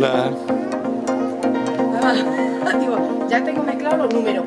Hola. Digo, ya tengo mezclados los números.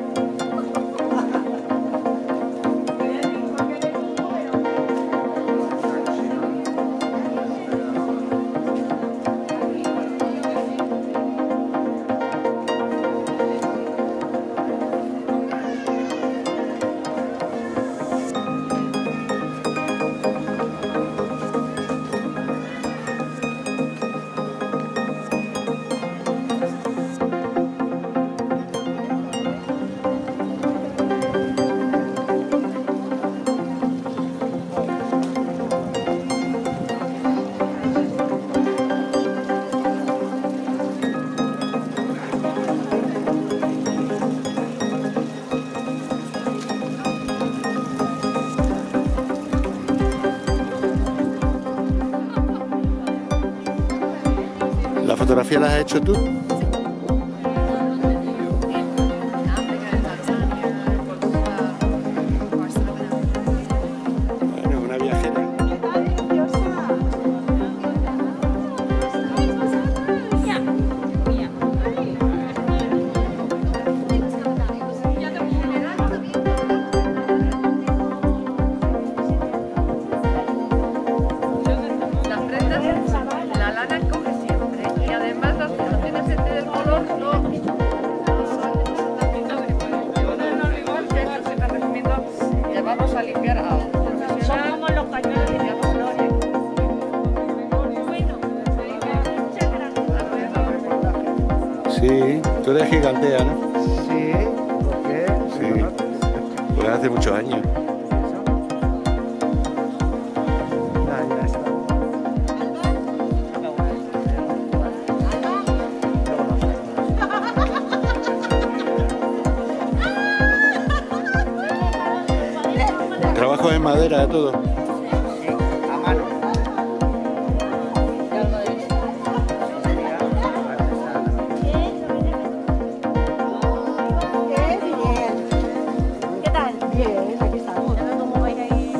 ¿La fotografía la has hecho tú? Bueno, una viajera. Las prendas, la lana coge siempre y además las fijaciones del color no se recomiendo que vamos a limpiar a un profesional. Son como los pañuelos de flores. Bueno, muchas gracias. Sí, tú eres gigantea, ¿no? Sí, ¿por qué? Sí, pues hace muchos años. Ya está. Trabajo en madera, todo. Sí, a mano. ¿Qué tal? Bien, aquí estamos. ¿Cómo vais ahí?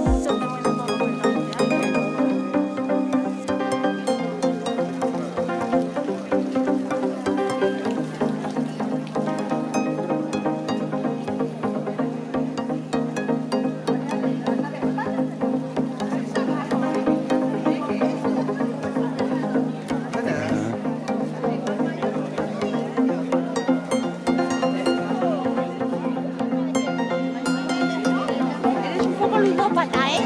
Eres un poco ludópata, ¿eh?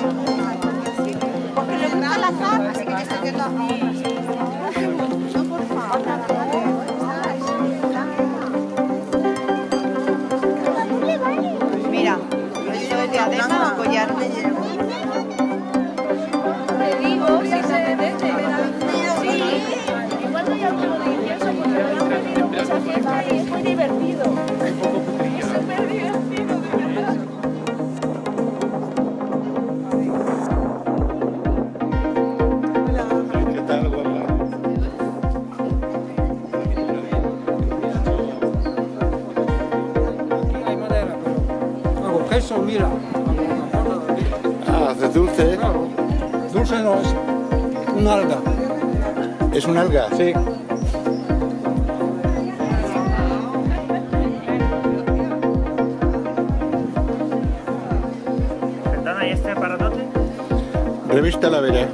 Porque le gusta la sal. Así que te queda por favor. Mira, esto es diadema o collar. Te digo, si se vende. Sí, igual no hay algo de incienso porque lo han tenido mucha fiesta y es muy divertido. Es súper divertido, de verdad. ¿Qué tal, guapa? Aquí hay madera, pero hago queso, mira. Ah, haces dulce. Claro. Dulce no es un alga. ¿Es un alga? Sí. Perdona, ¿y este para dónde? Revista La Vera.